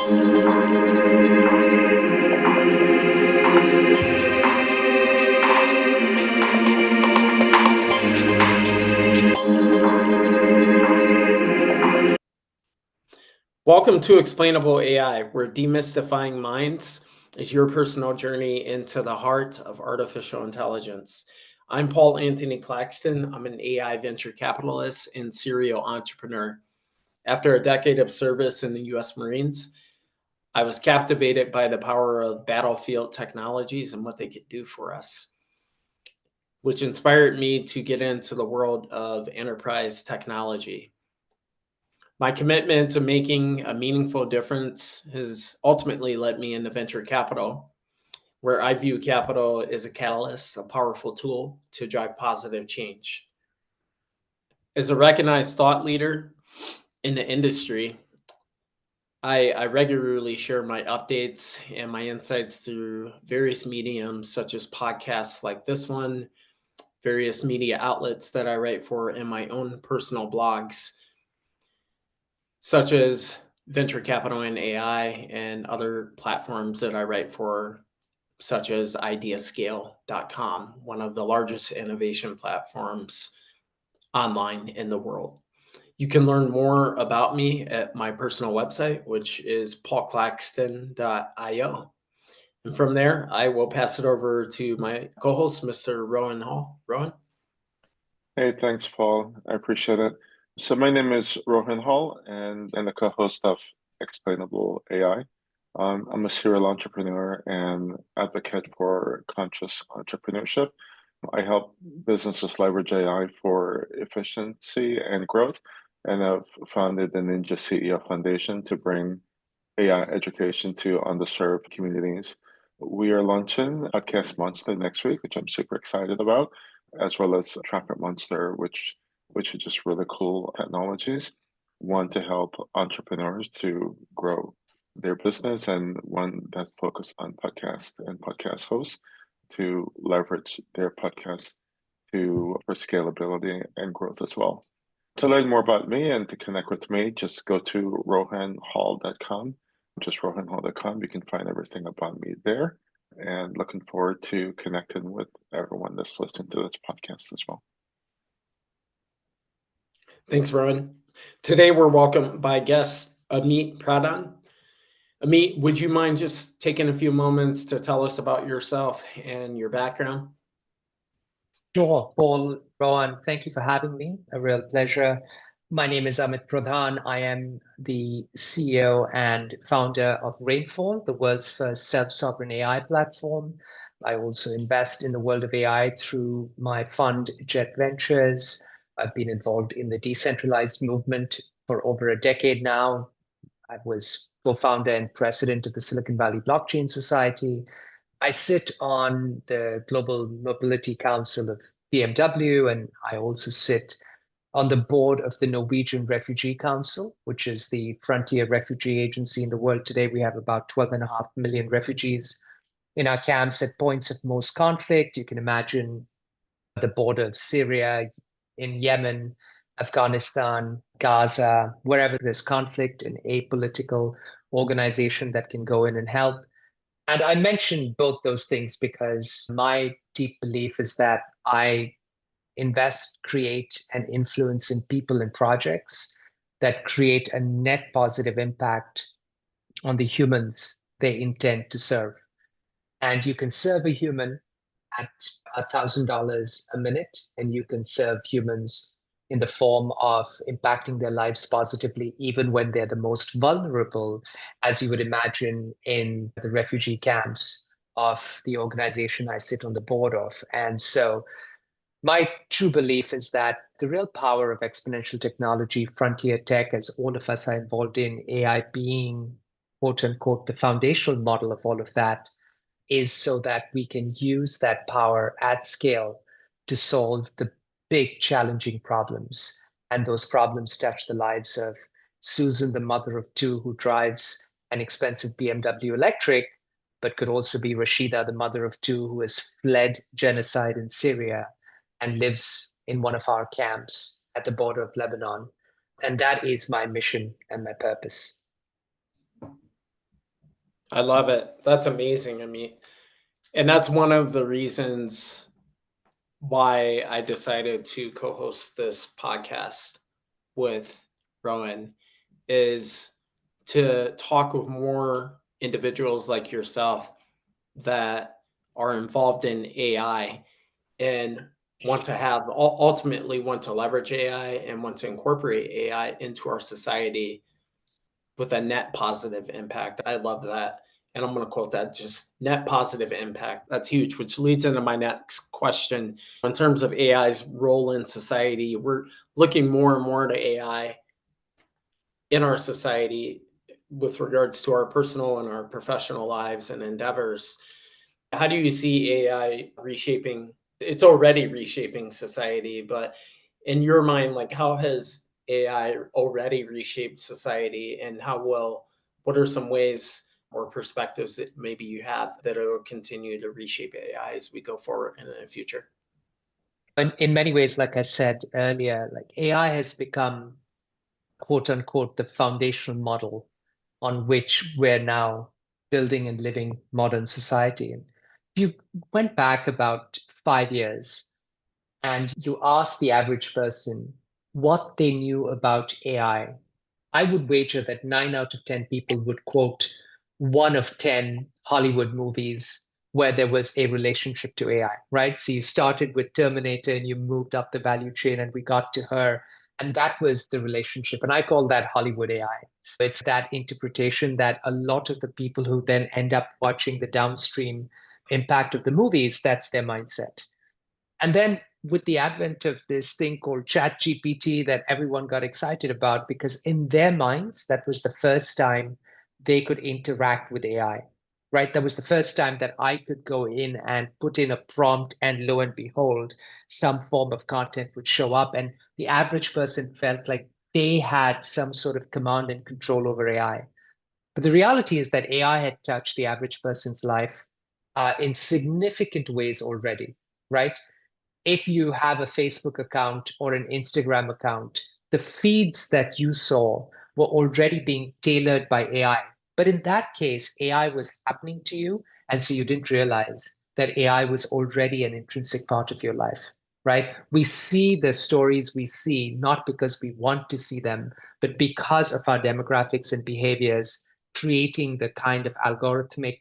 Welcome to Explainable AI, where demystifying minds is your personal journey into the heart of artificial intelligence. I'm Paul Anthony Claxton. I'm an AI venture capitalist and serial entrepreneur. After a decade of service in the US Marines, I was captivated by the power of battlefield technologies and what they could do for us, which inspired me to get into the world of enterprise technology. My commitment to making a meaningful difference has ultimately led me into venture capital, where I view capital as a catalyst, a powerful tool to drive positive change. As a recognized thought leader in the industry, I regularly share my updates and my insights through various mediums, such as podcasts like this one, various media outlets that I write for, and my own personal blogs, such as Venture Capital and AI and other platforms that I write for, such as ideascale.com, one of the largest innovation platforms online in the world. You can learn more about me at my personal website, which is paulclaxton.io. And from there, I will pass it over to my co-host, Mr. Rohan Hall. Rohan? Hey, thanks, Paul. I appreciate it. So my name is Rohan Hall, and I'm the co-host of Explainable AI. I'm a serial entrepreneur and advocate for conscious entrepreneurship. I help businesses leverage AI for efficiency and growth, and I've founded the Ninja CEO Foundation to bring AI education to underserved communities. We are launching Podcast Monster next week, which I'm super excited about, as well as Traffic Monster, which are just really cool technologies. One to help entrepreneurs to grow their business, and one that's focused on podcast and podcast hosts to leverage their podcast for scalability and growth as well. To learn more about me and to connect with me, just go to rohanhall.com. Just rohanhall.com. You can find everything about me there. And looking forward to connecting with everyone that's listening to this podcast as well. Thanks, Rohan. Today, we're welcomed by guest Amit Pradhan. Amit, would you mind just taking a few moments to tell us about yourself and your background? Sure, Paul, Rohan, thank you for having me. A real pleasure. My name is Amit Pradhan. I am the CEO and founder of Rainfall, the world's first self-sovereign AI platform. I also invest in the world of AI through my fund, Jet Ventures. I've been involved in the decentralized movement for over a decade now. I was co-founder and president of the Silicon Valley Blockchain Society. I sit on the Global Mobility Council of BMW, and I also sit on the board of the Norwegian Refugee Council, which is the frontier refugee agency in the world. Today, we have about 12.5 million refugees in our camps at points of most conflict. You can imagine the border of Syria, in Yemen, Afghanistan, Gaza, wherever there's conflict, an apolitical organization that can go in and help. And I mentioned both those things because my deep belief is that I invest, create, and influence in people and projects that create a net positive impact on the humans they intend to serve. And you can serve a human at $1,000 a minute, and you can serve humans in the form of impacting their lives positively, even when they're the most vulnerable, as you would imagine in the refugee camps of the organization I sit on the board of. And so my true belief is that the real power of exponential technology, frontier tech, as all of us are involved in, AI being, quote unquote, the foundational model of all of that, is so that we can use that power at scale to solve the big challenging problems. And those problems touch the lives of Susan, the mother of two, who drives an expensive BMW electric, but could also be Rashida, the mother of two, who has fled genocide in Syria and lives in one of our camps at the border of Lebanon. And that is my mission and my purpose. I love it. That's amazing. I mean, and that's one of the reasons why I decided to co-host this podcast with Rowan is to talk with more individuals like yourself that are involved in AI and want to have ultimately want to leverage AI and want to incorporate AI into our society with a net positive impact. I love that. And I'm going to quote that, just net positive impact. That's huge, which leads into my next question. In terms of AI's role in society, we're looking more and more to AI in our society with regards to our personal and our professional lives and endeavors. How do you see AI reshaping? It's already reshaping society, but in your mind, like how has AI already reshaped society, and what are some ways or perspectives that maybe you have that it will continue to reshape AI as we go forward in the future? In many ways, like I said earlier, like AI has become quote unquote the foundational model on which we're now building and living modern society. And if you went back about 5 years and you asked the average person what they knew about I would wager that 9 out of 10 people would quote 1 of 10 Hollywood movies where there was a relationship to AI, right? So you started with Terminator and you moved up the value chain and we got to her. And that was the relationship. And I call that Hollywood AI. It's that interpretation that a lot of the people who then end up watching the downstream impact of the movies, that's their mindset. And then with the advent of this thing called ChatGPT that everyone got excited about, because in their minds, that was the first time they could interact with AI, right? That was the first time that I could go in and put in a prompt, and lo and behold, some form of content would show up. And the average person felt like they had some sort of command and control over AI. But the reality is that AI had touched the average person's life in significant ways already, right? If you have a Facebook account or an Instagram account, the feeds that you saw were already being tailored by AI. But in that case, AI was happening to you. And so you didn't realize that AI was already an intrinsic part of your life, right? We see the stories we see, not because we want to see them, but because of our demographics and behaviors, creating the kind of algorithmic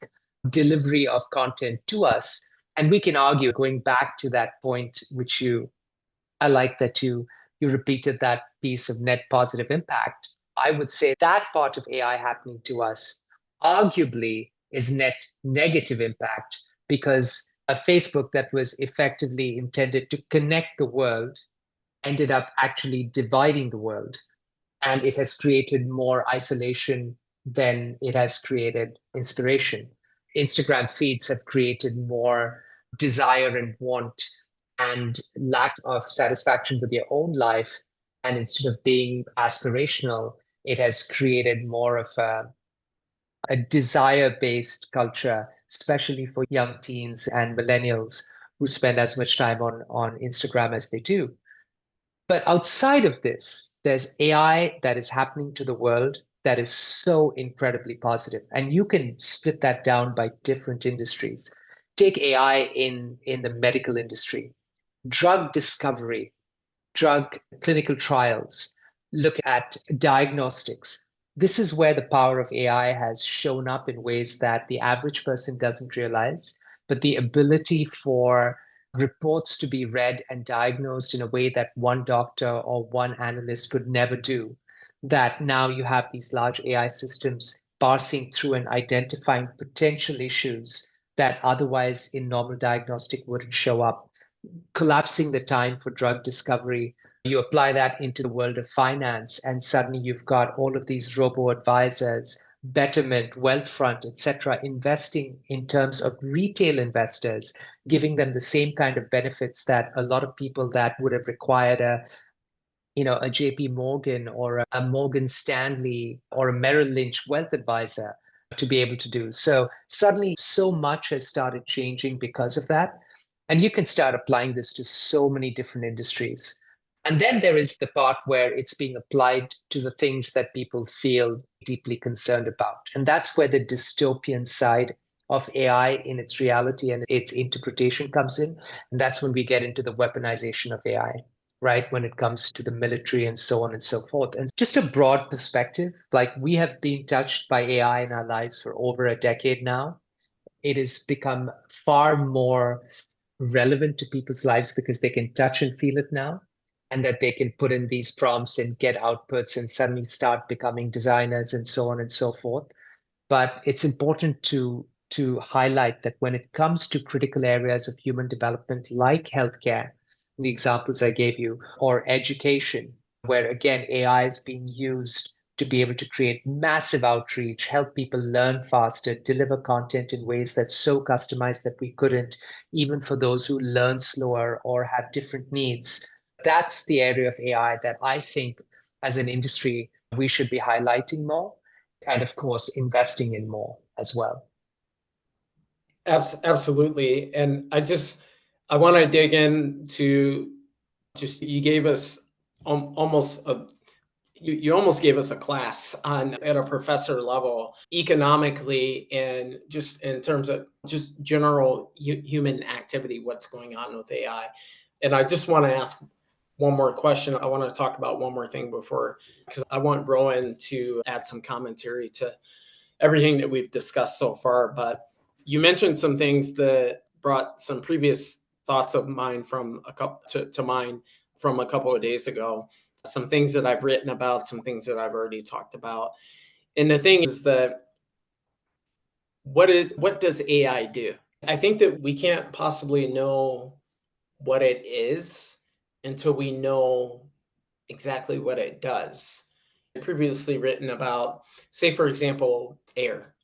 delivery of content to us. And we can argue, going back to that point, which I like that you repeated that piece of net positive impact. I would say that part of AI happening to us arguably is net negative impact, because a Facebook that was effectively intended to connect the world ended up actually dividing the world, and it has created more isolation than it has created inspiration. Instagram feeds have created more desire and want and lack of satisfaction with your own life. And instead of being aspirational, it has created more of a desire based culture, especially for young teens and millennials who spend as much time on Instagram as they do. But outside of this, there's AI that is happening to the world that is so incredibly positive. And you can split that down by different industries. Take AI in the medical industry, drug discovery, drug clinical trials, look at diagnostics. This is where the power of AI has shown up in ways that the average person doesn't realize, but the ability for reports to be read and diagnosed in a way that one doctor or one analyst could never do. That now you have these large AI systems parsing through and identifying potential issues that otherwise in normal diagnostic wouldn't show up, collapsing the time for drug discovery. You apply that into the world of finance, and suddenly you've got all of these robo advisors, Betterment, Wealthfront, etc., investing in terms of retail investors, giving them the same kind of benefits that a lot of people that would have required a JP Morgan or a Morgan Stanley or a Merrill Lynch wealth advisor to be able to do. So suddenly so much has started changing because of that. And you can start applying this to so many different industries. And then there is the part where it's being applied to the things that people feel deeply concerned about. And that's where the dystopian side of AI in its reality and its interpretation comes in. And that's when we get into the weaponization of AI, right? When it comes to the military and so on and so forth. And just a broad perspective, like we have been touched by AI in our lives for over a decade now. It has become far more relevant to people's lives because they can touch and feel it now, and that they can put in these prompts and get outputs and suddenly start becoming designers and so on and so forth. But it's important to highlight that when it comes to critical areas of human development like healthcare, the examples I gave you, or education, where again AI is being used to be able to create massive outreach, help people learn faster, deliver content in ways that's so customized that we couldn't, even for those who learn slower or have different needs. That's the area of AI that I think as an industry we should be highlighting more, and of course investing in more as well. Absolutely. And I want to dig into just, you gave us almost a, you almost gave us a class on at a professor level economically, and just in terms of just general human activity, what's going on with AI. And I just want to ask one more question. I want to talk about one more thing before, because I want Rohan to add some commentary to everything that we've discussed so far. But you mentioned some things that brought some previous thoughts of mine from a couple to mind from a couple of days ago. Some things that I've written about, some things that I've already talked about. And the thing is that what does AI do? I think that we can't possibly know what it is until we know exactly what it does. I've previously written about, say, for example, air.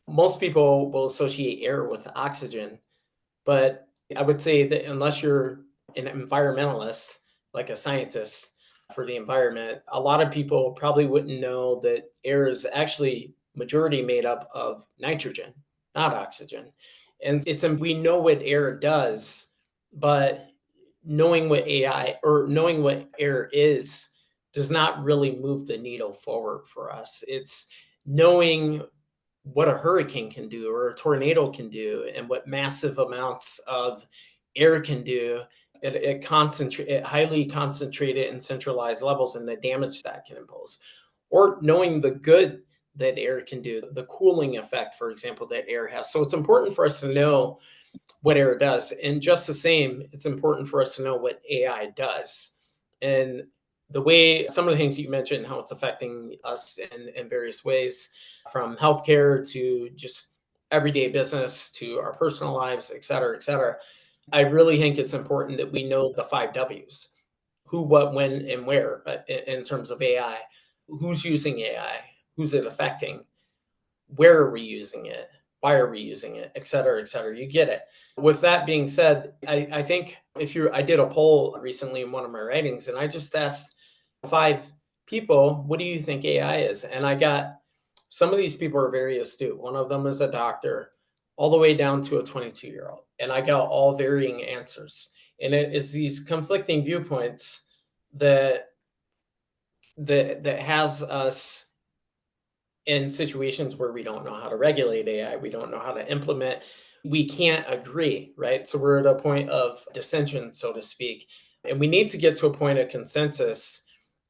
Most people will associate air with oxygen, but I would say that unless you're an environmentalist, like a scientist for the environment, a lot of people probably wouldn't know that air is actually majority made up of nitrogen, not oxygen. And we know what air does, but knowing what AI or knowing what air is does not really move the needle forward for us. It's knowing what a hurricane can do or a tornado can do, and what massive amounts of air can do at highly concentrated and centralized levels, and the damage that can impose, or knowing the good that air can do, the cooling effect, for example, that air has. So it's important for us to know what air does, and just the same, it's important for us to know what AI does. And the way, some of the things that you mentioned, how it's affecting us in various ways, from healthcare to just everyday business to our personal lives, et cetera, et cetera. I really think it's important that we know the 5 Ws: who, what, when, and where, in terms of AI. Who's using AI? Who's it affecting? Where are we using it? Why are we using it? Et cetera, et cetera. You get it. With that being said, I think I did a poll recently in one of my writings, and I just asked 5 people, what do you think AI is? And I got, some of these people are very astute. One of them is a doctor, all the way down to a 22-year-old. And I got all varying answers. And it is these conflicting viewpoints that has us in situations where we don't know how to regulate AI, we don't know how to implement, we can't agree, right? So we're at a point of dissension, so to speak. And we need to get to a point of consensus,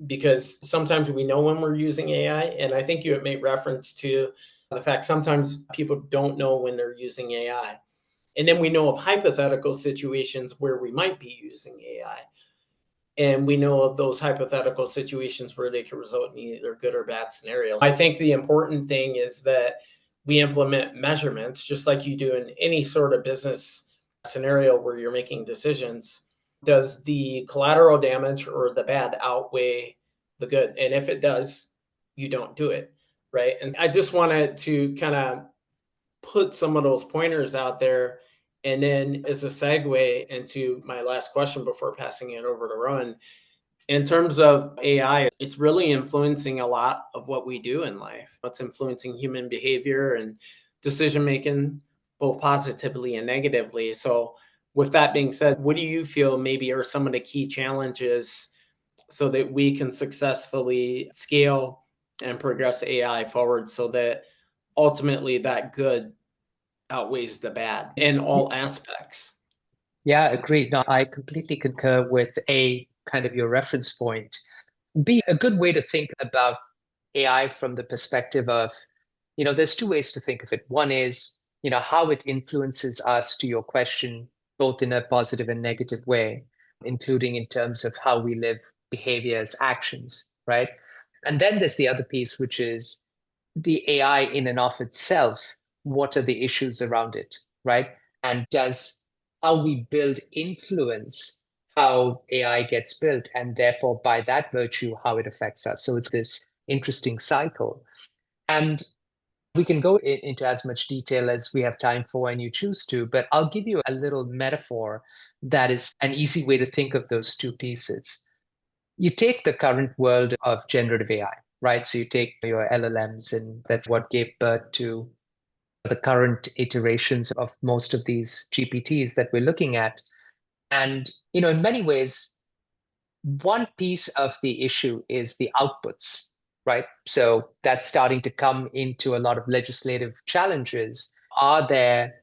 because sometimes we know when we're using AI. And I think you have made reference to the fact sometimes people don't know when they're using AI. And then we know of hypothetical situations where we might be using AI. And we know of those hypothetical situations where they can result in either good or bad scenarios. I think the important thing is that we implement measurements, just like you do in any sort of business scenario where you're making decisions. Does the collateral damage or the bad outweigh the good? And if it does, you don't do it, right? And I just wanted to kind of put some of those pointers out there. And then, as a segue into my last question before passing it over to Rohan, in terms of AI, it's really influencing a lot of what we do in life. It's influencing human behavior and decision making, both positively and negatively. So, with that being said, what do you feel maybe are some of the key challenges so that we can successfully scale and progress AI forward so that ultimately that good outweighs the bad in all aspects. Yeah, agreed. No, I completely concur with A, kind of your reference point. B, a good way to think about AI from the perspective of, there's two ways to think of it. One is, how it influences us, to your question, both in a positive and negative way, including in terms of how we live, behaviors, actions, right? And then there's the other piece, which is the AI in and of itself. What are the issues around it, right? And does how we build influence how AI gets built, and therefore, by that virtue, how it affects us. So it's this interesting cycle. And we can go into as much detail as we have time for and you choose to, but I'll give you a little metaphor that is an easy way to think of those two pieces. You take the current world of generative AI, right? So you take your LLMs, and that's what gave birth to the current iterations of most of these GPTs that we're looking at. And, in many ways, one piece of the issue is the outputs, right? So that's starting to come into a lot of legislative challenges. Are there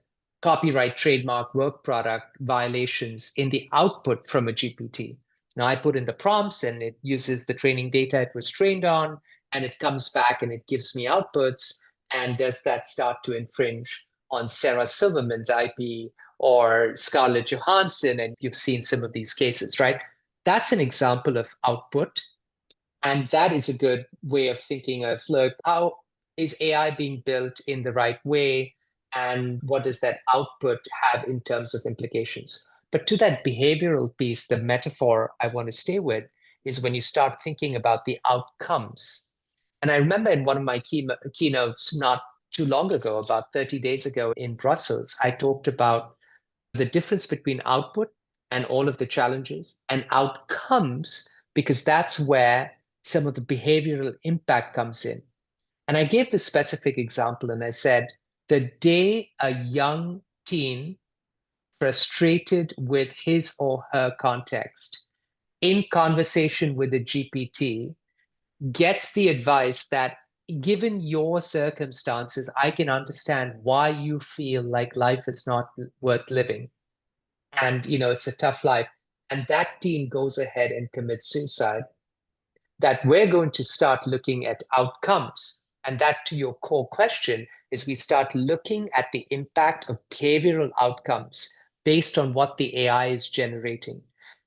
copyright, trademark, work product violations in the output from a GPT? Now, I put in the prompts and it uses the training data it was trained on, and it comes back and it gives me outputs. And does that start to infringe on Sarah Silverman's IP or Scarlett Johansson? And you've seen some of these cases, right? That's an example of output. And that is a good way of thinking of, look, how is AI being built in the right way? And what does that output have in terms of implications? But to that behavioral piece, the metaphor I want to stay with is when you start thinking about the outcomes. And I remember in one of my keynotes not too long ago, about 30 days ago in Brussels, I talked about the difference between output and all of the challenges and outcomes, because that's where some of the behavioral impact comes in. And I gave this specific example and I said, the day a young teen frustrated with his or her context in conversation with a GPT gets the advice that, given your circumstances, I can understand why you feel like life is not worth living, and it's a tough life, and that teen goes ahead and commits suicide, that we're going to start looking at outcomes. And that, to your core question, is we start looking at the impact of behavioral outcomes based on what the AI is generating.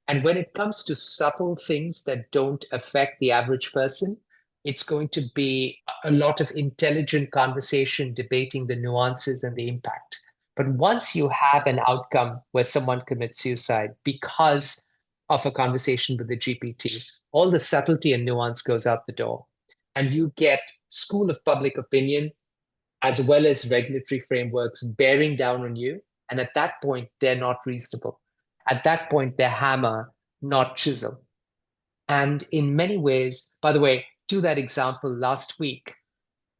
And when it comes to subtle things that don't affect the average person, it's going to be a lot of intelligent conversation debating the nuances and the impact. But once you have an outcome where someone commits suicide because of a conversation with the GPT, all the subtlety and nuance goes out the door. And you get school of public opinion as well as regulatory frameworks bearing down on you. And at that point, they're not reasonable. At that point, they're hammer, not chisel. And in many ways, by the way, to that example last week,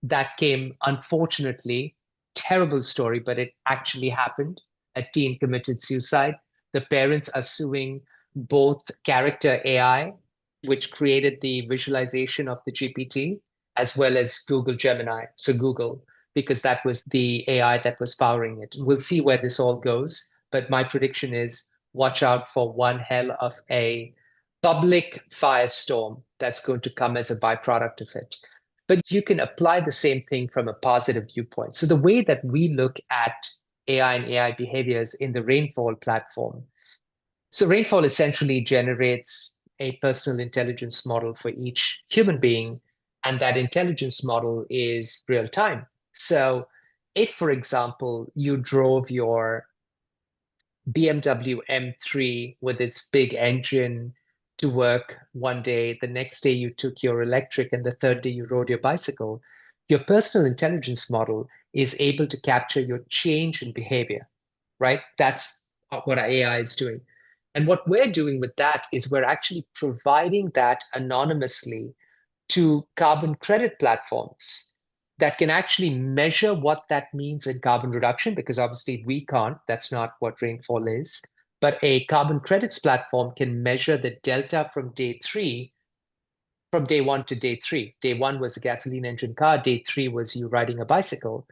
that came, unfortunately, terrible story, but it actually happened. A teen committed suicide. The parents are suing both character AI, which created the visualization of the GPT, as well as Google Gemini, so Google, because that was the AI that was powering it. We'll see where this all goes, but my prediction is watch out for one hell of a public firestorm that's going to come as a byproduct of it. But you can apply the same thing from a positive viewpoint. So the way that we look at AI and AI behaviors in the Rainfall platform. So Rainfall essentially generates a personal intelligence model for each human being, and that intelligence model is real time. So if, for example, you drove your BMW M3 with its big engine to work one day, the next day you took your electric, and the third day you rode your bicycle, your personal intelligence model is able to capture your change in behavior, right? That's what our AI is doing. And what we're doing with that is we're actually providing that anonymously to carbon credit platforms that can actually measure what that means in carbon reduction, because obviously we can't, that's not what Rainfall is. But a carbon credits platform can measure the delta from day 3 from day one to day three. Day one was a gasoline engine car. Day three was you riding a bicycle.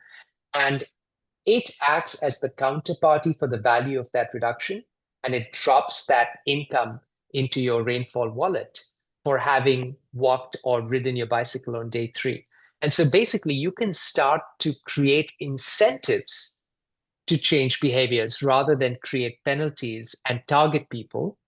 And it acts as the counterparty for the value of that reduction, and it drops that income into your rainfall wallet for having walked or ridden your bicycle on day three. And so basically, you can start to create incentives to change behaviors rather than create penalties and target people,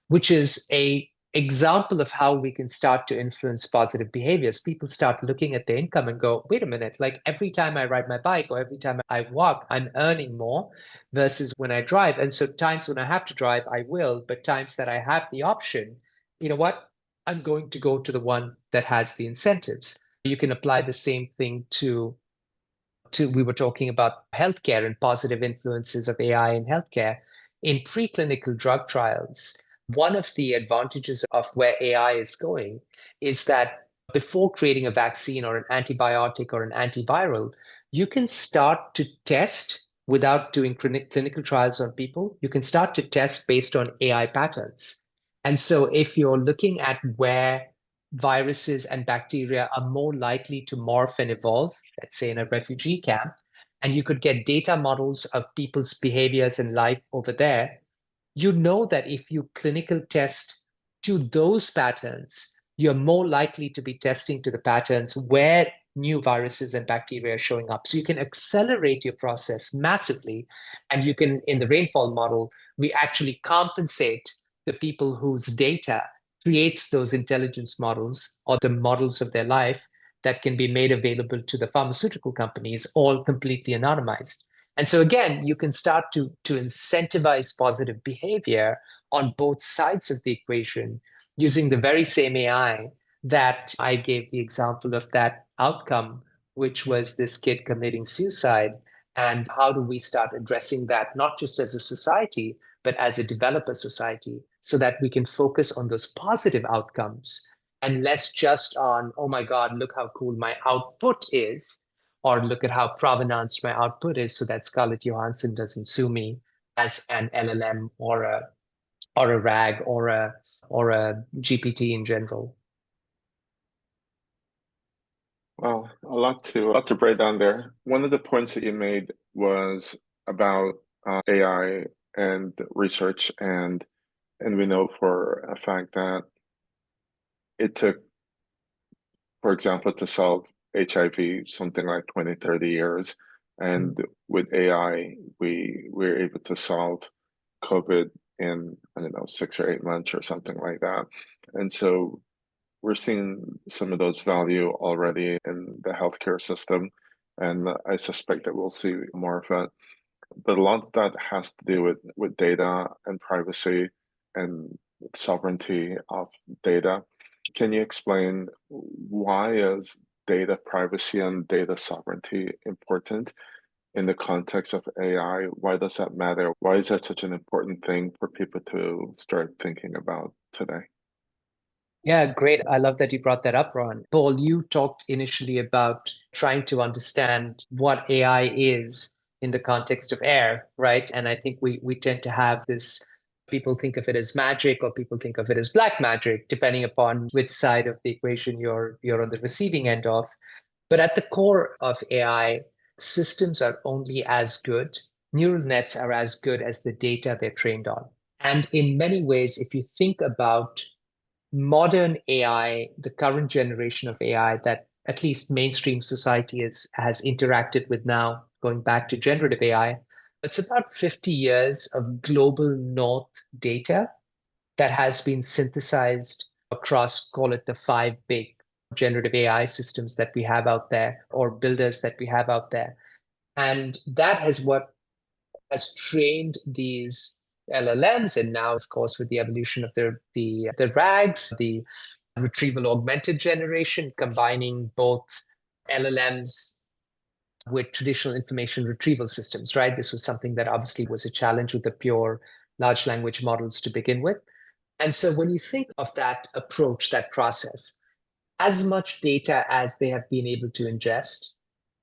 which is a example of how we can start to influence positive behaviors. People start looking at their income and go, wait a minute, like every time I ride my bike or every time I walk, I'm earning more versus when I drive. And so times when I have to drive, I will, but times that I have the option, you know what? I'm going to go to the one that has the incentives. You can apply the same thing to we were talking about healthcare and positive influences of AI in healthcare. In preclinical drug trials, one of the advantages of where AI is going is that before creating a vaccine or an antibiotic or an antiviral, you can start to test without doing clinical trials on people. You can start to test based on AI patterns. And so if you're looking at where viruses and bacteria are more likely to morph and evolve, let's say in a refugee camp, and you could get data models of people's behaviors and life over there, you know that if you clinical test to those patterns, you're more likely to be testing to the patterns where new viruses and bacteria are showing up. So you can accelerate your process massively. And you can, in the rainfall model, we actually compensate the people whose data creates those intelligence models or the models of their life that can be made available to the pharmaceutical companies, all completely anonymized. And so again, you can start to incentivize positive behavior on both sides of the equation using the very same AI that I gave the example of that outcome, which was this kid committing suicide. And how do we start addressing that, not just as a society, but as a developer society, so that we can focus on those positive outcomes and less just on, oh my God, look how cool my output is, or look at how provenance my output is so that Scarlett Johansson doesn't sue me as an LLM or a RAG or a GPT in general. Well, a lot to break down there. One of the points that you made was about AI and research, and we know for a fact that it took, for example, to solve HIV something like 20, 30 years. And with AI, we're able to solve COVID in, I don't know, 6 or 8 months or something like that. And so we're seeing some of those value already in the healthcare system. And I suspect that we'll see more of it. But a lot of that has to do with data and privacy and sovereignty of data. Can you explain why is data privacy and data sovereignty important in the context of AI? Why does that matter? Why is that such an important thing for people to start thinking about today? Yeah, great. I love that you brought that up, Ron. Paul, you talked initially about trying to understand what AI is in the context of air, right? And I think we tend to have this, people think of it as magic or people think of it as black magic, depending upon which side of the equation you're on the receiving end of. But at the core of AI, systems are only as good, neural nets are as good as the data they're trained on. And in many ways, if you think about modern AI, the current generation of AI that at least mainstream society has interacted with now, going back to generative AI, it's about 50 years of global north data that has been synthesized across, call it the five big generative AI systems that we have out there or builders that we have out there. And that has what has trained these LLMs. And now, of course, with the evolution of the RAGs, the retrieval augmented generation, combining both LLMs with traditional information retrieval systems, right? This was something that obviously was a challenge with the pure large language models to begin with. And so when you think of that approach, that process, as much data as they have been able to ingest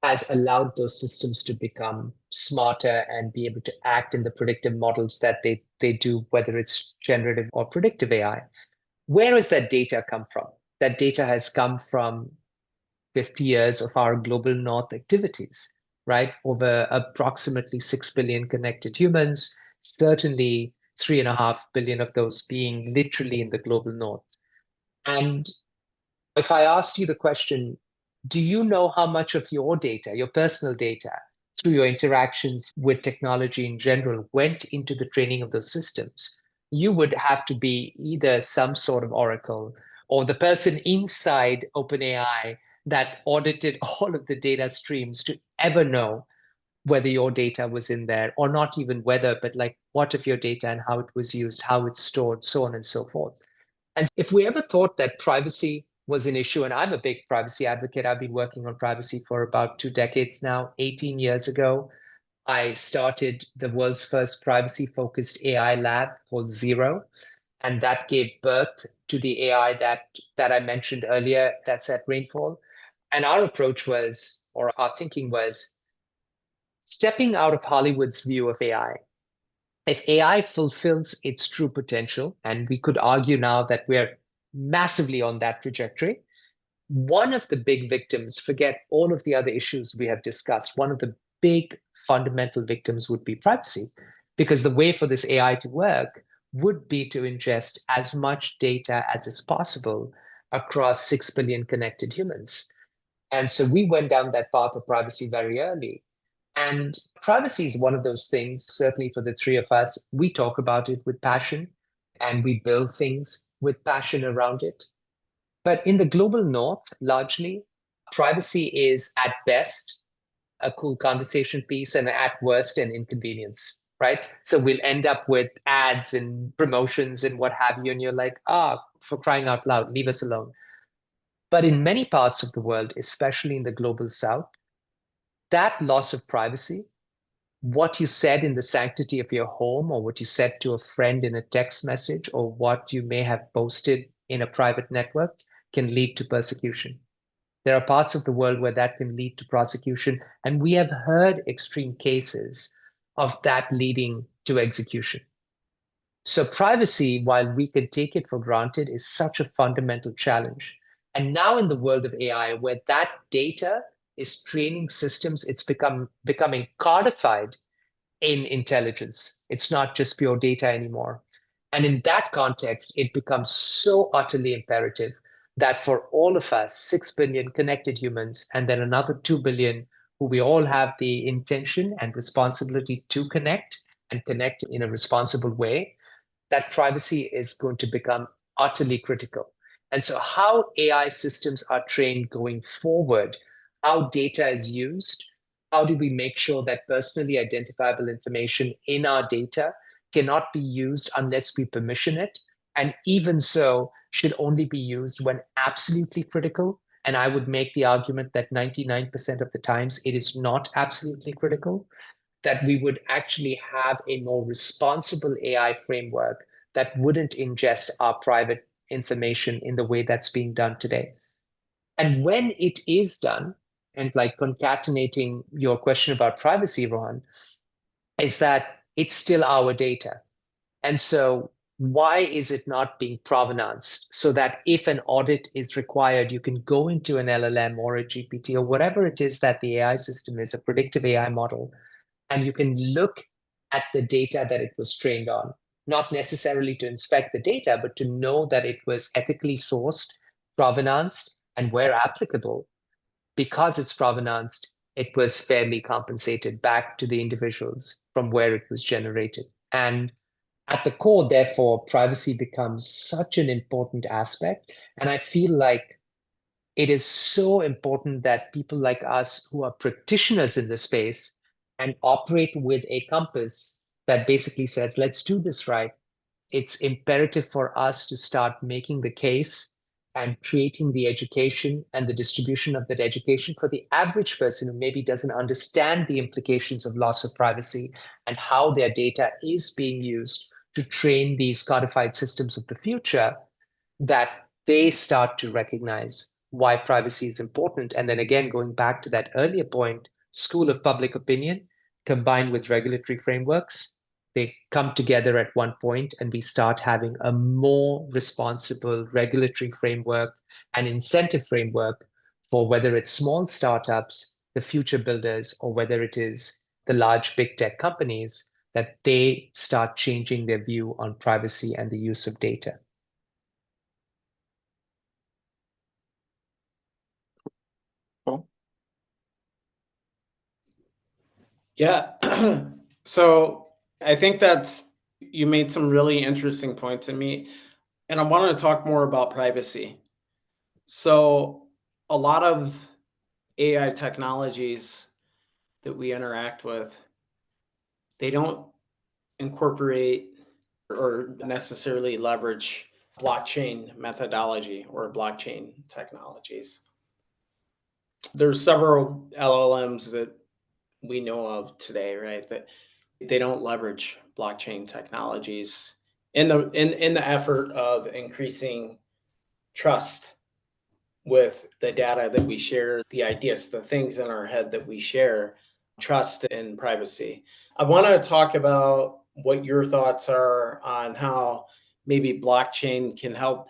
has allowed those systems to become smarter and be able to act in the predictive models that they do, whether it's generative or predictive AI. Where does that data come from? that data has come from 50 years of our global north activities, right? Over approximately 6 billion connected humans, certainly 3.5 billion of those being literally in the global north. And if I asked you the question, do you know how much of your data, your personal data, through your interactions with technology in general, went into the training of those systems? You would have to be either some sort of oracle or the person inside OpenAI that audited all of the data streams to ever know whether your data was in there, or not even whether, but like what of your data and how it was used, how it's stored, so on and so forth. And if we ever thought that privacy was an issue, and I'm a big privacy advocate, I've been working on privacy for about 2 decades now. 18 years ago, I started the world's first privacy-focused AI lab called Zero, and that gave birth to the AI that I mentioned earlier, that's at Rainfall. And our approach was, or our thinking was, stepping out of Hollywood's view of AI. If AI fulfills its true potential, and we could argue now that we're massively on that trajectory, one of the big victims, forget all of the other issues we have discussed, one of the big fundamental victims would be privacy. Because the way for this AI to work would be to ingest as much data as is possible across 6 billion connected humans. And so we went down that path of privacy very early. And privacy is one of those things, certainly for the three of us, we talk about it with passion and we build things with passion around it. But in the global north, largely, privacy is at best a cool conversation piece and at worst an inconvenience, right? So we'll end up with ads and promotions and what have you, and you're like, for crying out loud, leave us alone. But in many parts of the world, especially in the global south, that loss of privacy, what you said in the sanctity of your home, or what you said to a friend in a text message, or what you may have posted in a private network, can lead to persecution. There are parts of the world where that can lead to prosecution, and we have heard extreme cases of that leading to execution. So privacy, while we can take it for granted, is such a fundamental challenge. And now in the world of AI, where that data is training systems, it's becoming codified in intelligence. It's not just pure data anymore. And in that context, it becomes so utterly imperative that for all of us, 6 billion connected humans, and then another 2 billion who we all have the intention and responsibility to connect and connect in a responsible way, that privacy is going to become utterly critical. And so how AI systems are trained going forward, how data is used, how do we make sure that personally identifiable information in our data cannot be used unless we permission it, and even so should only be used when absolutely critical. And I would make the argument that 99% of the times it is not absolutely critical, that we would actually have a more responsible AI framework that wouldn't ingest our private information in the way that's being done today. And when it is done, and like concatenating your question about privacy, Rohan, is that it's still our data. And so why is it not being provenanced so that if an audit is required, you can go into an LLM or a GPT or whatever it is that the AI system is, a predictive AI model, and you can look at the data that it was trained on, not necessarily to inspect the data, but to know that it was ethically sourced, provenanced, and where applicable, because it's provenanced, it was fairly compensated back to the individuals from where it was generated. And at the core, therefore, privacy becomes such an important aspect. And I feel like it is so important that people like us who are practitioners in the space and operate with a compass that basically says, let's do this right. It's imperative for us to start making the case and creating the education and the distribution of that education for the average person who maybe doesn't understand the implications of loss of privacy and how their data is being used to train these codified systems of the future, that they start to recognize why privacy is important. And then again, going back to that earlier point, school of public opinion combined with regulatory frameworks, they come together at one point and we start having a more responsible regulatory framework and incentive framework for whether it's small startups, the future builders, or whether it is the large big tech companies, that they start changing their view on privacy and the use of data. Paul? Yeah. So I think you made some really interesting points to me, and I want to talk more about privacy. So a lot of AI technologies that we interact with, they don't incorporate or necessarily leverage blockchain methodology or blockchain technologies. There's several LLMs that we know of today, right? That they don't leverage blockchain technologies in the effort of increasing trust with the data that we share, the ideas, the things in our head that we share, trust and privacy. I want to talk about what your thoughts are on how maybe blockchain can help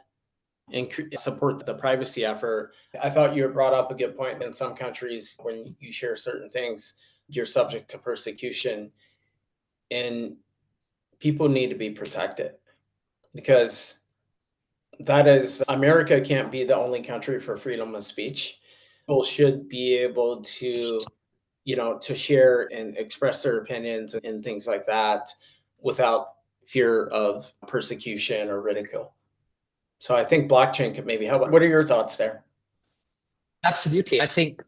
support the privacy effort. I thought you had brought up a good point. In some countries, when you share certain things, you're subject to persecution, and people need to be protected because that is, America can't be the only country for freedom of speech. People should be able to, to share and express their opinions and things like that without fear of persecution or ridicule. So I think blockchain could maybe help. What are your thoughts there? Absolutely. I think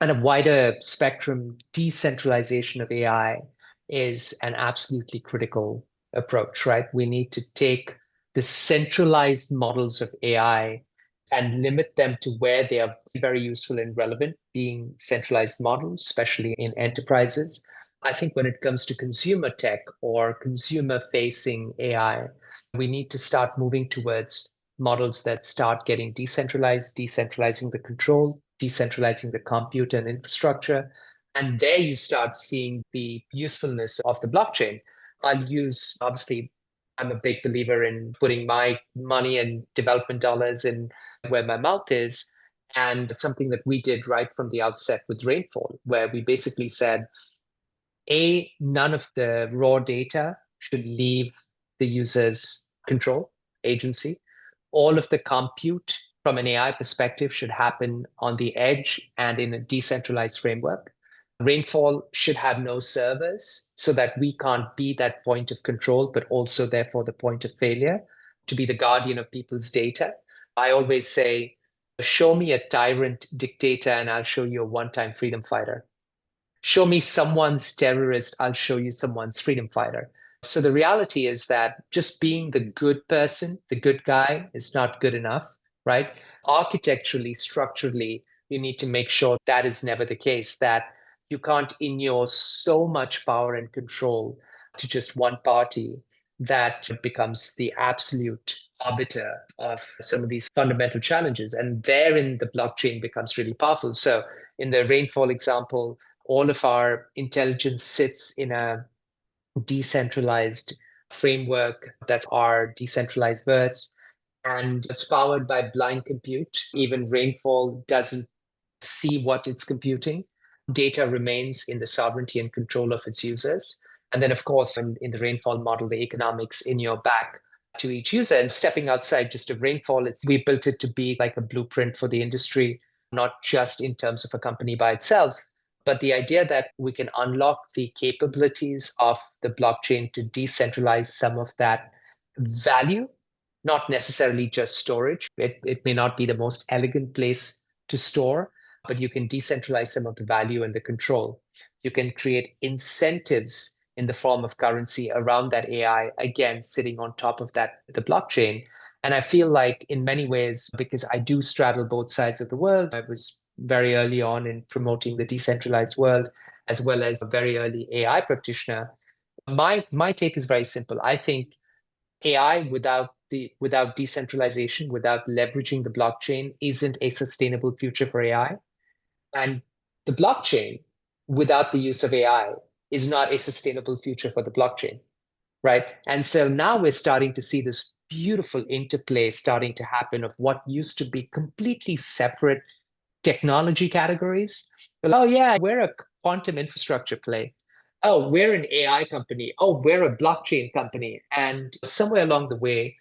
on a wider spectrum, decentralization of AI is an absolutely critical approach, right? We need to take the centralized models of AI and limit them to where they are very useful and relevant, being centralized models, especially in enterprises. I think when it comes to consumer tech or consumer facing AI, we need to start moving towards models that start getting decentralized, decentralizing the control, decentralizing the compute and infrastructure. And there you start seeing the usefulness of the blockchain. I'll use, obviously, I'm a big believer in putting my money and development dollars in where my mouth is. And something that we did right from the outset with Rainfall, where we basically said, none of the raw data should leave the user's control, agency. All of the compute from an AI perspective should happen on the edge and in a decentralized framework. Rainfall should have no servers so that we can't be that point of control, but also therefore the point of failure to be the guardian of people's data. I always say, show me a tyrant dictator and I'll show you a one-time freedom fighter. Show me someone's terrorist, I'll show you someone's freedom fighter. So the reality is that just being the good person, the good guy, is not good enough, right? Architecturally, structurally, you need to make sure that is never the case, that you can't inure so much power and control to just one party that becomes the absolute arbiter of some of these fundamental challenges. And therein, the blockchain becomes really powerful. So in the Rainfall example, all of our intelligence sits in a decentralized framework. That's our decentralized verse. And it's powered by blind compute. Even Rainfall doesn't see what it's computing. Data remains in the sovereignty and control of its users. And then, of course, in the Rainfall model, the economics in your back to each user. And stepping outside just of Rainfall, we built it to be like a blueprint for the industry, not just in terms of a company by itself, but the idea that we can unlock the capabilities of the blockchain to decentralize some of that value, not necessarily just storage. It may not be the most elegant place to store, but you can decentralize some of the value and the control. You can create incentives in the form of currency around that AI, again, sitting on top of that, the blockchain. And I feel like in many ways, because I do straddle both sides of the world, I was very early on in promoting the decentralized world, as well as a very early AI practitioner. My take is very simple. I think AI without decentralization, without leveraging the blockchain, isn't a sustainable future for AI. And the blockchain, without the use of AI, is not a sustainable future for the blockchain. right? And so now we're starting to see this beautiful interplay starting to happen of what used to be completely separate technology categories. Oh, yeah, we're a quantum infrastructure play. Oh, we're an AI company. Oh, we're a blockchain company. And somewhere along the way,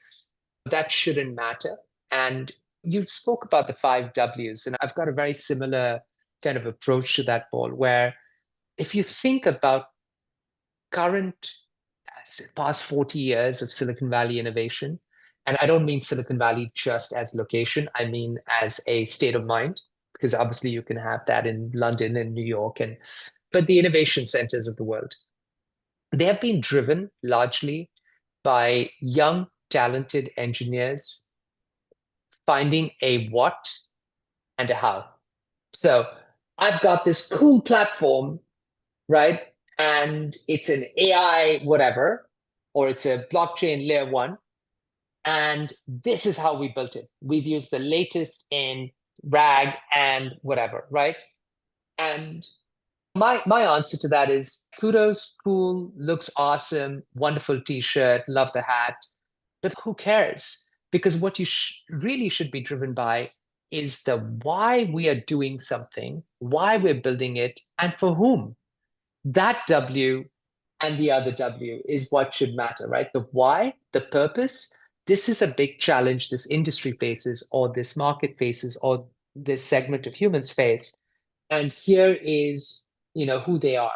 that shouldn't matter. And you spoke about the 5 Ws, and I've got a very similar kind of approach to that, Paul, where if you think about current past 40 years of Silicon Valley innovation, and I don't mean Silicon Valley just as location, I mean as a state of mind, because obviously you can have that in London and New York, but the innovation centers of the world, they have been driven largely by young, talented engineers finding a what and a how. So I've got this cool platform, right? And it's an AI whatever, or it's a blockchain layer one. And this is how we built it. We've used the latest in RAG and whatever, right? And my answer to that is kudos, cool, looks awesome, wonderful t-shirt, love the hat. But who cares? Because what you really should be driven by is the why we are doing something, why we're building it, and for whom. That W and the other W is what should matter, right? The why, the purpose. This is a big challenge this industry faces, or this market faces, or this segment of humans face. And here is, who they are.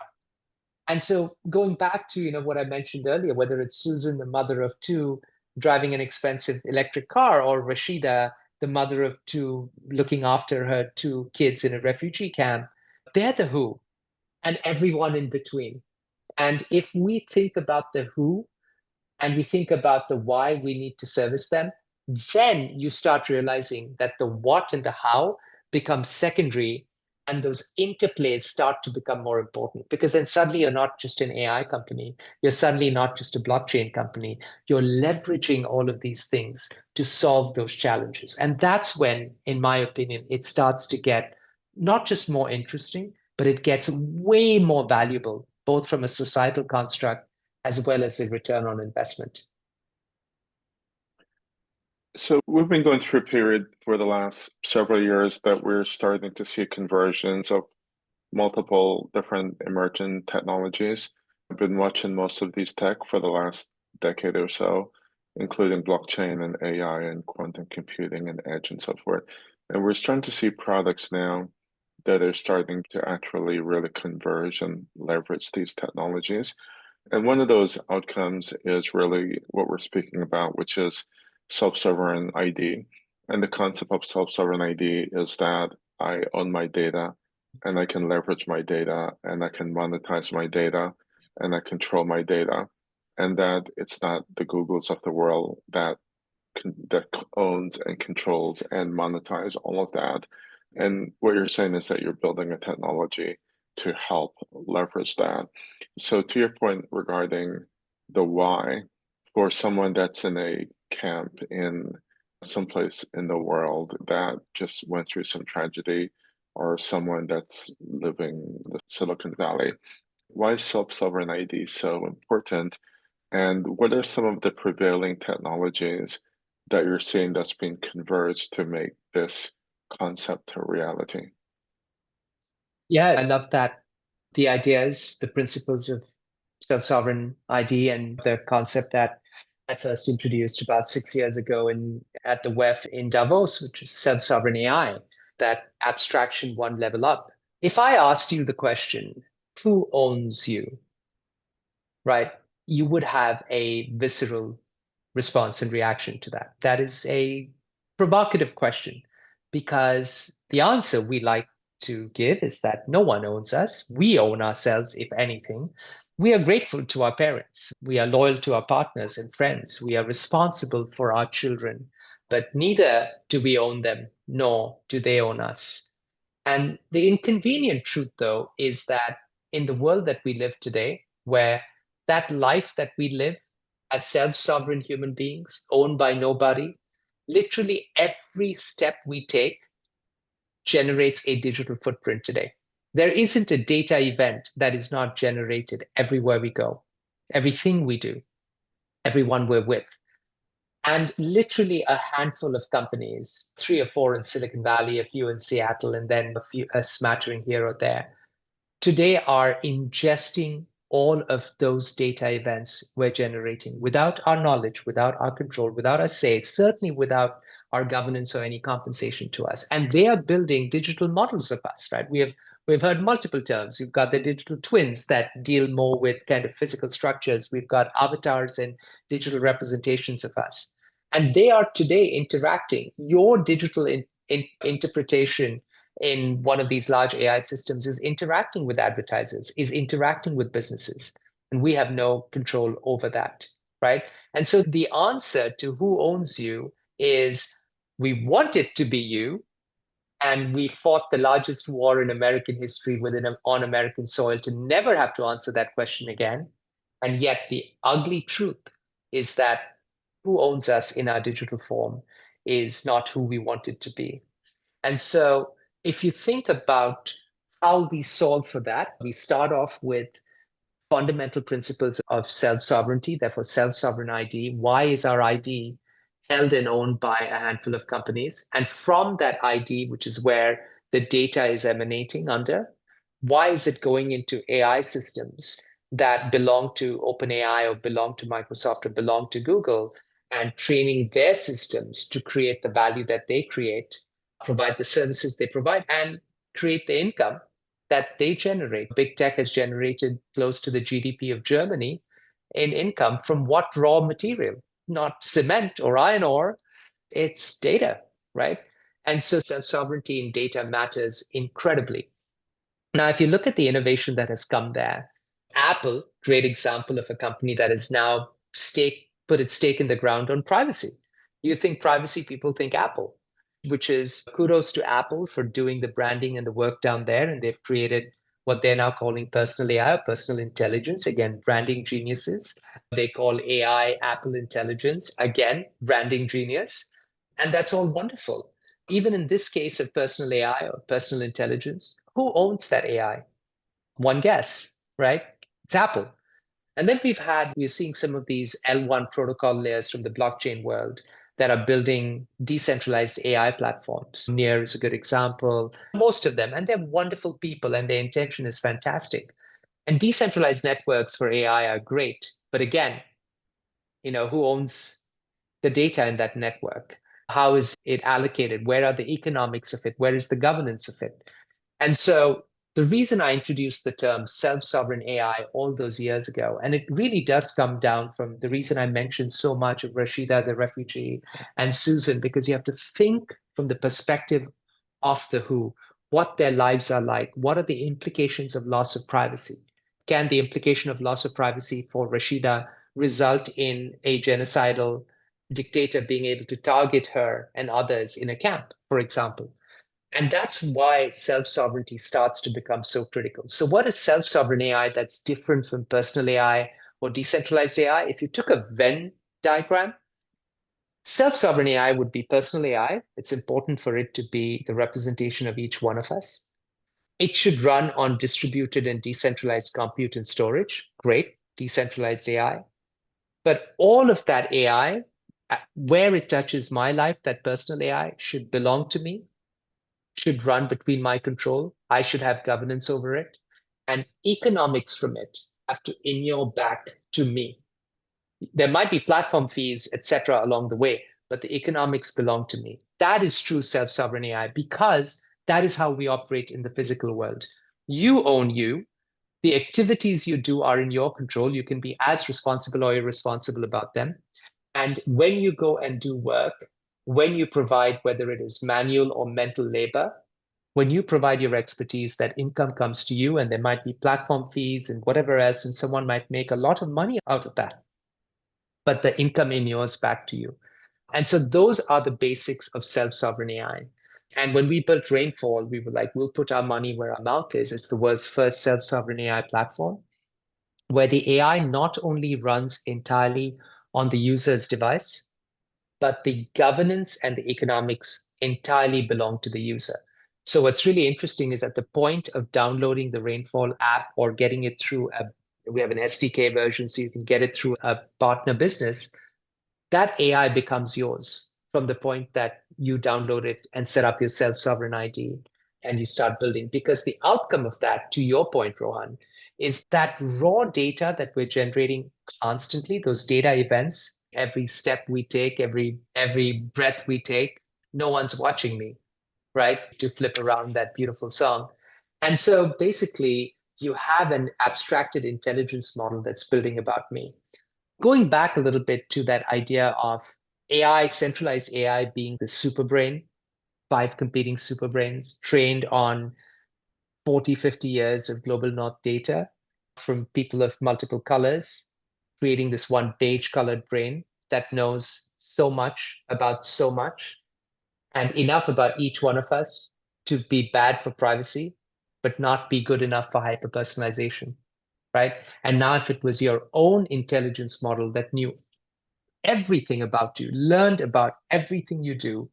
And so going back to, what I mentioned earlier, whether it's Susan, the mother of two, driving an expensive electric car, or Rashida, the mother of two, looking after her two kids in a refugee camp, they're the who and everyone in between. And if we think about the who and we think about the why we need to service them, then you start realizing that the what and the how become secondary, and those interplays start to become more important, because then suddenly you're not just an AI company, you're suddenly not just a blockchain company, you're leveraging all of these things to solve those challenges. And that's when, in my opinion, it starts to get not just more interesting, but it gets way more valuable, both from a societal construct as well as a return on investment. So we've been going through a period for the last several years that we're starting to see conversions of multiple different emerging technologies. I've been watching most of these tech for the last decade or so, including blockchain and AI and quantum computing and edge and so forth. And we're starting to see products now that are starting to actually really converge and leverage these technologies. And one of those outcomes is really what we're speaking about, which is self-sovereign ID. And the concept of self-sovereign ID is that I own my data and I can leverage my data and I can monetize my data and I control my data. And that it's not the Googles of the world that owns and controls and monetize all of that. And what you're saying is that you're building a technology to help leverage that. So to your point regarding the why, for someone that's in a camp in someplace in the world that just went through some tragedy, or someone that's living the Silicon Valley, why is self-sovereign ID so important? And what are some of the prevailing technologies that you're seeing that's being converged to make this concept a reality? Yeah, I love that. The ideas, the principles of self-sovereign ID, and the concept that I first introduced about 6 years ago at the WEF in Davos, which is self-sovereign AI, that abstraction one level up. If I asked you the question, who owns you, right? You would have a visceral response and reaction to that. That is a provocative question, because the answer we like to give is that no one owns us. We own ourselves, if anything. We are grateful to our parents. We are loyal to our partners and friends. We are responsible for our children, but neither do we own them, nor do they own us. And the inconvenient truth, though, is that in the world that we live today, where that life that we live as self-sovereign human beings, owned by nobody, literally every step we take generates a digital footprint today. There isn't a data event that is not generated everywhere we go, everything we do. everyone we're with. And literally a handful of companies, 3 or 4 in Silicon Valley, a few in Seattle, and then a smattering here or there, today are ingesting all of those data events we're generating without our knowledge, without our control, without our say, certainly without our governance or any compensation to us. And they are building digital models of us, right? We've heard multiple terms. We've got the digital twins that deal more with kind of physical structures. We've got avatars and digital representations of us. And they are today interacting. Your digital interpretation in one of these large AI systems is interacting with advertisers, is interacting with businesses. And we have no control over that, right? And so the answer to who owns you is we want it to be you. And we fought the largest war in American history on American soil to never have to answer that question again. And yet the ugly truth is that who owns us in our digital form is not who we want it to be. And so if you think about how we solve for that, we start off with fundamental principles of self-sovereignty, therefore self-sovereign ID. Why is our ID held and owned by a handful of companies? And from that ID, which is where the data is emanating under, why is it going into AI systems that belong to OpenAI or belong to Microsoft or belong to Google and training their systems to create the value that they create, provide the services they provide, and create the income that they generate? Big tech has generated close to the GDP of Germany in income from what raw material? Not cement or iron ore, it's data, right? And so self-sovereignty in data matters incredibly. Now, if you look at the innovation that has come there, Apple, great example of a company that has now put its stake in the ground on privacy. You think privacy, people think Apple, which is kudos to Apple for doing the branding and the work down there. And they've created what they're now calling personal AI, personal intelligence. Again, branding geniuses. They call AI Apple Intelligence. Again, branding genius. And that's all wonderful. Even in this case of personal AI or personal intelligence, who owns that AI? One guess, right? It's Apple. And then we're seeing some of these L1 protocol layers from the blockchain world that are building decentralized AI platforms. Near is a good example. Most of them, and they're wonderful people, and their intention is fantastic. And decentralized networks for AI are great. But again, who owns the data in that network? How is it allocated? Where are the economics of it? Where is the governance of it? And so the reason I introduced the term self-sovereign AI all those years ago, and it really does come down from the reason I mentioned so much of Rashida, the refugee, and Susan, because you have to think from the perspective of the who, what their lives are like, what are the implications of loss of privacy? Can the implication of loss of privacy for Rashida result in a genocidal dictator being able to target her and others in a camp, for example? And that's why self-sovereignty starts to become so critical. So what is self-sovereign AI that's different from personal AI or decentralized AI? If you took a Venn diagram, self-sovereign AI would be personal AI. It's important for it to be the representation of each one of us. It should run on distributed and decentralized compute and storage. Great, decentralized AI. But all of that AI, where it touches my life, that personal AI should belong to me, should run between my control. I should have governance over it. And economics from it have to inure back to me. There might be platform fees, etc., along the way, but the economics belong to me. That is true self-sovereign AI because that is how we operate in the physical world. You own you. The activities you do are in your control. You can be as responsible or irresponsible about them. And when you go and do work, when you provide, whether it is manual or mental labor, when you provide your expertise, that income comes to you, and there might be platform fees and whatever else, and someone might make a lot of money out of that. But the income inures back to you. And so those are the basics of self-sovereign AI. And when we built Rainfall, we were like, we'll put our money where our mouth is. It's the world's first self-sovereign AI platform, where the AI not only runs entirely on the user's device, but the governance and the economics entirely belong to the user. So what's really interesting is at the point of downloading the Rainfall app or getting it through a We have an SDK version, so you can get it through a partner business. That AI becomes yours from the point that you download it and set up your self-sovereign ID and you start building. Because the outcome of that, to your point, Rohan, is that raw data that we're generating constantly, those data events, every step we take, every breath we take, no one's watching me, right? To flip around that beautiful song. And so basically, you have an abstracted intelligence model that's building about me. Going back a little bit to that idea of AI, centralized AI being the superbrain, 5 competing superbrains trained on 40, 50 years of global north data from people of multiple colors, creating this one beige colored brain that knows so much about so much and enough about each one of us to be bad for privacy, but not be good enough for hyperpersonalization, right? And now, if it was your own intelligence model that knew everything about you, learned about everything you do,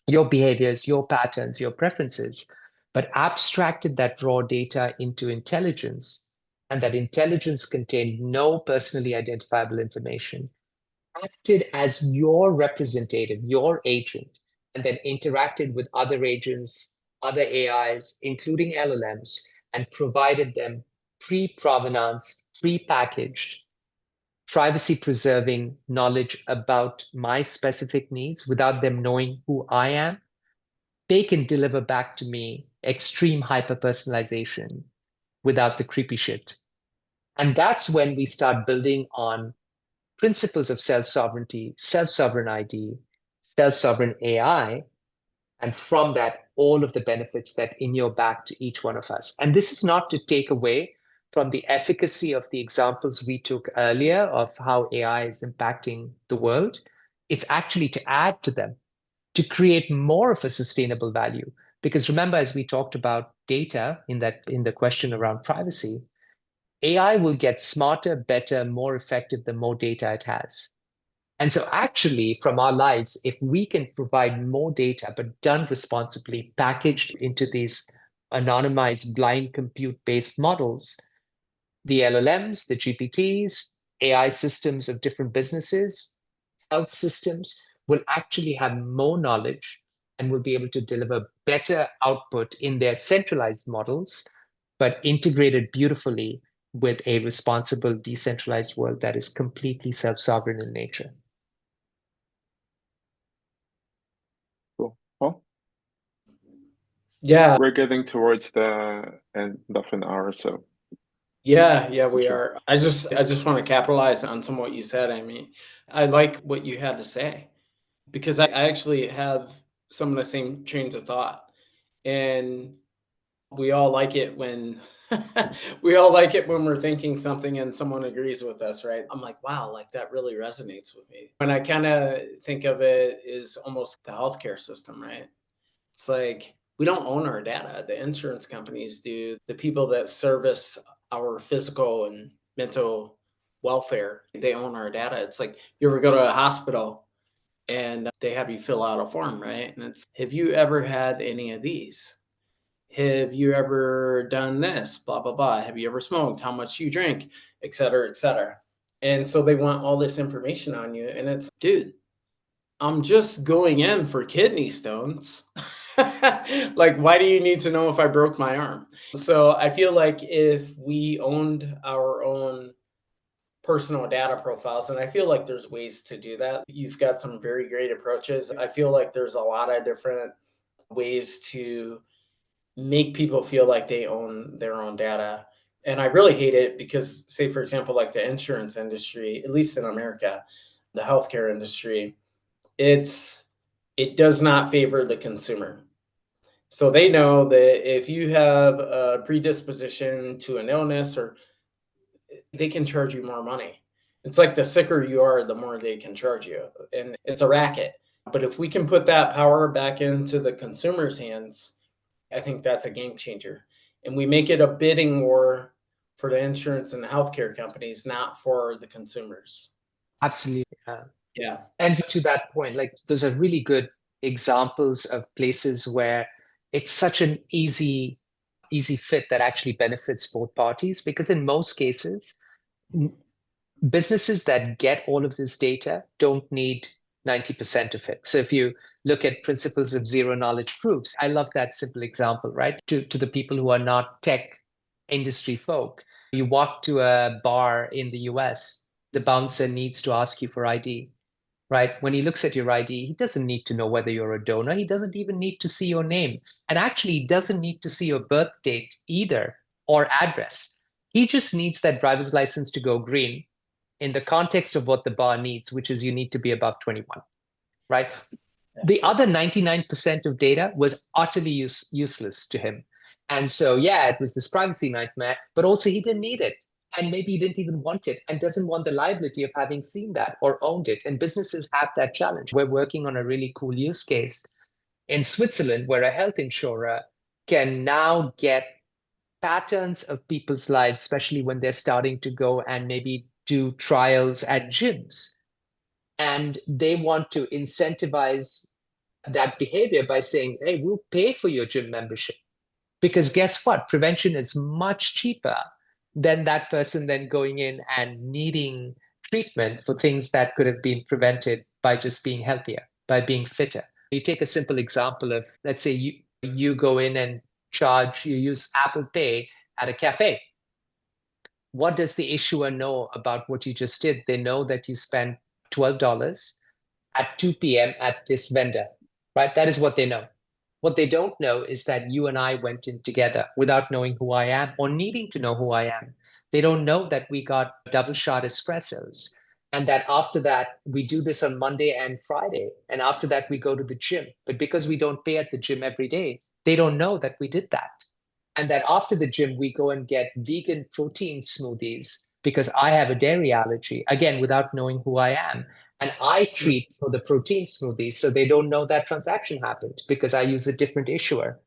your behaviors, your patterns, your preferences, but abstracted that raw data into intelligence, and that intelligence contained no personally identifiable information, acted as your representative, your agent, and then interacted with other agents, other AIs, including LLMs, and provided them pre-provenance, pre-packaged, privacy-preserving knowledge about my specific needs without them knowing who I am, they can deliver back to me extreme hyper-personalization without the creepy shit. And that's when we start building on principles of self-sovereignty, self-sovereign ID, self-sovereign AI, and from that, all of the benefits that inure back to each one of us. And this is not to take away from the efficacy of the examples we took earlier of how AI is impacting the world. It's actually to add to them, to create more of a sustainable value. Because remember, as we talked about data in the question around privacy, AI will get smarter, better, more effective the more data it has. And so actually, from our lives, if we can provide more data, but done responsibly, packaged into these anonymized blind compute-based models, the LLMs, the GPTs, AI systems of different businesses, health systems will actually have more knowledge and will be able to deliver better output in their centralized models, but integrated beautifully with a responsible, decentralized world that is completely self-sovereign in nature. Cool. Well, Yeah, we're getting towards the end of an hour, so yeah, we sure. are. I just want to capitalize on some of what you said. I mean, I like what you had to say because I actually have some of the same trains of thought. And we all like it when we all like it when we're thinking something and someone agrees with us, right? I'm like, wow, like that really resonates with me. When I kind of think of it is almost the healthcare system, right? It's like we don't own our data. The insurance companies do. The people that service our physical and mental welfare, they own our data. It's like you ever go to a hospital and they have you fill out a form, right? And it's, have you ever had any of these? Have you ever done this? Blah, blah, blah. Have you ever smoked? How much you drink? Et cetera, et cetera. And so they want all this information on you. And it's, dude, I'm just going in for kidney stones. Like, why do you need to know if I broke my arm? So I feel like if we owned our own personal data profiles, and I feel like there's ways to do that. You've got some very great approaches. I feel like there's a lot of different ways to make people feel like they own their own data. And I really hate it because, say, for example, like the insurance industry, at least in America, the healthcare industry, it does not favor the consumer. So they know that if you have a predisposition to an illness, or they can charge you more money. It's like the sicker you are, the more they can charge you. And it's a racket. But if we can put that power back into the consumer's hands, I think that's a game changer. And we make it a bidding war for the insurance and the healthcare companies, not for the consumers. Absolutely. Yeah. And to that point, like those are really good examples of places where it's such an easy easy fit that actually benefits both parties. Because in most cases, businesses that get all of this data don't need 90% of it. So if you look at principles of zero knowledge proofs, I love that simple example, right? To the people who are not tech industry folk, you walk to a bar in the US, the bouncer needs to ask you for ID, right? When he looks at your ID, he doesn't need to know whether you're a donor. He doesn't even need to see your name. And actually, he doesn't need to see your birth date either or address. He just needs that driver's license to go green in the context of what the bar needs, which is you need to be above 21, right? The other 99% of data was utterly useless to him. And so, yeah, it was this privacy nightmare, but also he didn't need it. And maybe he didn't even want it and doesn't want the liability of having seen that or owned it. And businesses have that challenge. We're working on a really cool use case in Switzerland where a health insurer can now get patterns of people's lives, especially when they're starting to go and maybe do trials at gyms. And they want to incentivize that behavior by saying, hey, we'll pay for your gym membership. Because guess what? Prevention is much cheaper than that person then going in and needing treatment for things that could have been prevented by just being healthier, by being fitter. You take a simple example of, let's say you go in and you use Apple Pay at a cafe. What does the issuer know about what you just did? They know that you spent $12 at 2 p.m. at this vendor, right? That is what they know. What they don't know is that you and I went in together without knowing who I am or needing to know who I am. They don't know that we got double shot espressos and that after that, we do this on Monday and Friday. And after that, we go to the gym. But because we don't pay at the gym every day, they don't know that we did that. And that after the gym, we go and get vegan protein smoothies because I have a dairy allergy, again, without knowing who I am. And I treat for the protein smoothies. So they don't know that transaction happened because I use a different issuer.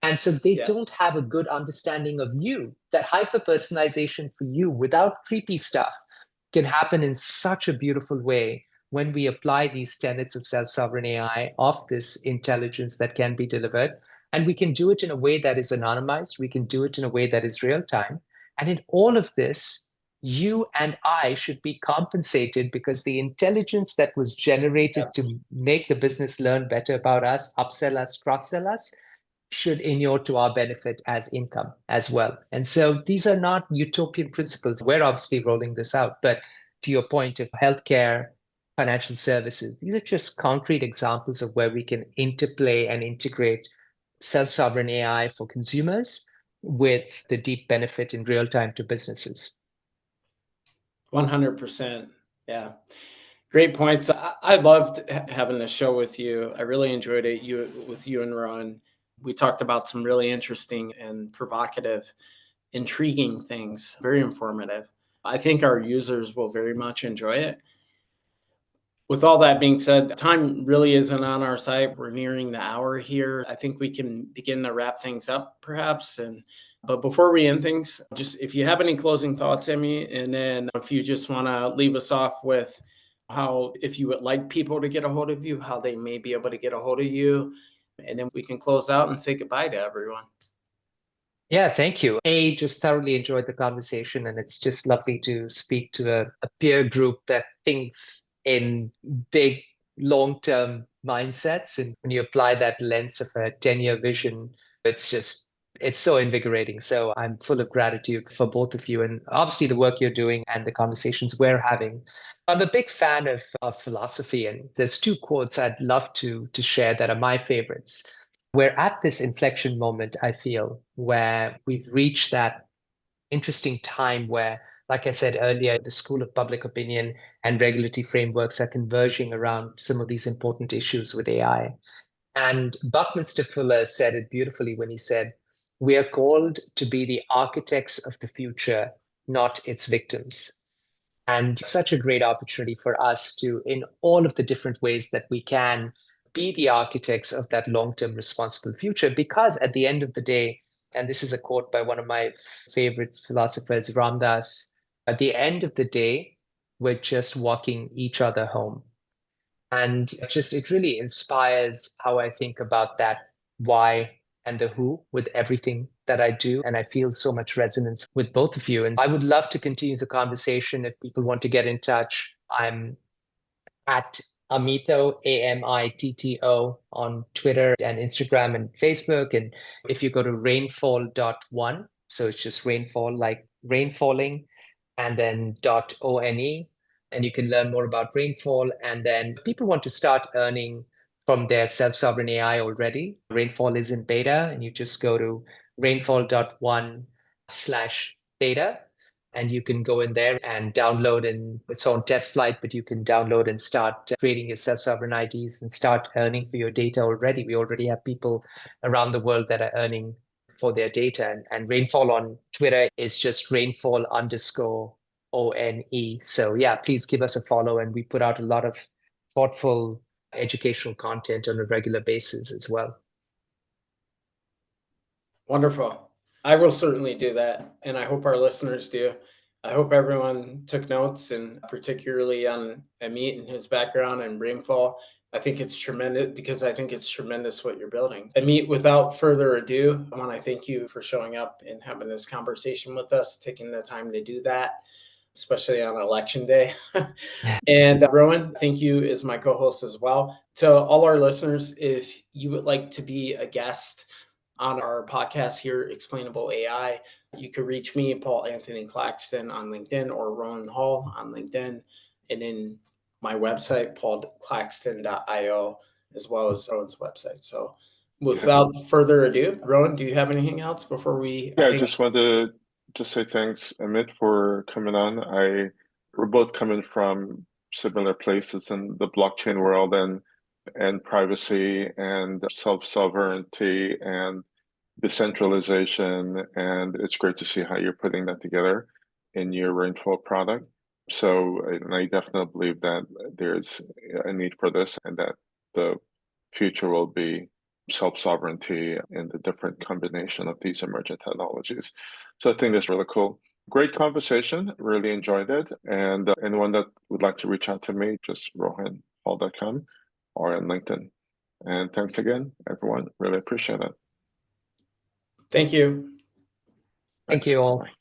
And so they don't have a good understanding of you. That hyper personalization for you without creepy stuff can happen in such a beautiful way when we apply these tenets of self-sovereign AI, of this intelligence that can be delivered. And we can do it in a way that is anonymized. We can do it in a way that is real time. And in all of this, you and I should be compensated because the intelligence that was generated to make the business learn better about us, upsell us, cross-sell us, should inure to our benefit as income as well. And so these are not utopian principles. We're obviously rolling this out, but to your point of healthcare, financial services, these are just concrete examples of where we can interplay and integrate self-sovereign AI for consumers with the deep benefit in real time to businesses. 100%. Yeah. Great points. I loved having this show with you. I really enjoyed it with you and Rohan. We talked about some really interesting and provocative, intriguing things, very informative. I think our users will very much enjoy it. With all that being said, time really isn't on our side. We're nearing the hour here. I think we can begin to wrap things up perhaps. But before we end things, just if you have any closing thoughts, Emmy, and then if you just want to leave us off with how, if you would like people to get a hold of you, how they may be able to get a hold of you, and then we can close out and say goodbye to everyone. Yeah, thank you. Just thoroughly enjoyed the conversation, and it's just lovely to speak to a peer group that thinks in big, long-term mindsets. And when you apply that lens of a 10-year vision, it's so invigorating. So I'm full of gratitude for both of you and obviously the work you're doing and the conversations we're having. I'm a big fan of philosophy, and there's two quotes I'd love to share that are my favorites. We're at this inflection moment, I feel, where we've reached that interesting time where, like I said earlier, the school of public opinion and regulatory frameworks are converging around some of these important issues with AI. And Buckminster Fuller said it beautifully when he said, we are called to be the architects of the future, not its victims. And such a great opportunity for us to, in all of the different ways that we can, be the architects of that long-term responsible future. Because at the end of the day, and this is a quote by one of my favorite philosophers, Ramdas, at the end of the day, we're just walking each other home. And it really inspires how I think about that why and the who with everything that I do. And I feel so much resonance with both of you. And I would love to continue the conversation. If people want to get in touch, I'm at Amito, Amitto, on Twitter and Instagram and Facebook. And if you go to rainfall.one, so it's just rainfall, like rainfalling, and then .one, and you can learn more about Rainfall. And then people want to start earning from their self-sovereign AI already. Rainfall is in beta, and you just go to rainfall.one/beta, and you can go in there and download, and it's on test flight, but you can download and start creating your self-sovereign IDs and start earning for your data already. We already have people around the world that are earning for their data. And Rainfall on Twitter is just rainfall_ONE. So yeah, please give us a follow. And we put out a lot of thoughtful educational content on a regular basis as well. Wonderful. I will certainly do that. And I hope our listeners do. I hope everyone took notes, and particularly on Amit and his background and Rainfall. I think it's tremendous, because I think it's tremendous what you're building. Amit, without further ado, I want to thank you for showing up and having this conversation with us, taking the time to do that, especially on election day. And Rohan, thank you as my co-host as well. To all our listeners, if you would like to be a guest on our podcast here, Explainable AI, you can reach me, Paul Anthony Claxton, on LinkedIn, or Rohan Hall on LinkedIn, and in my website, paulclaxton.io, as well as Rohan's website. So without further ado, Rohan, do you have anything else before we Yeah, I just wanted to just say thanks, Amit, for coming on. We're both coming from similar places in the blockchain world, and privacy and self-sovereignty and decentralization. And it's great to see how you're putting that together in your Rainfall product. So, and I definitely believe that there's a need for this, and that the future will be self-sovereignty in the different combination of these emergent technologies. So I think that's really cool. Great conversation. Really enjoyed it. And anyone that would like to reach out to me, just rohanhall.com or on LinkedIn. And thanks again, everyone. Really appreciate it. Thank you. Thank you all. Bye.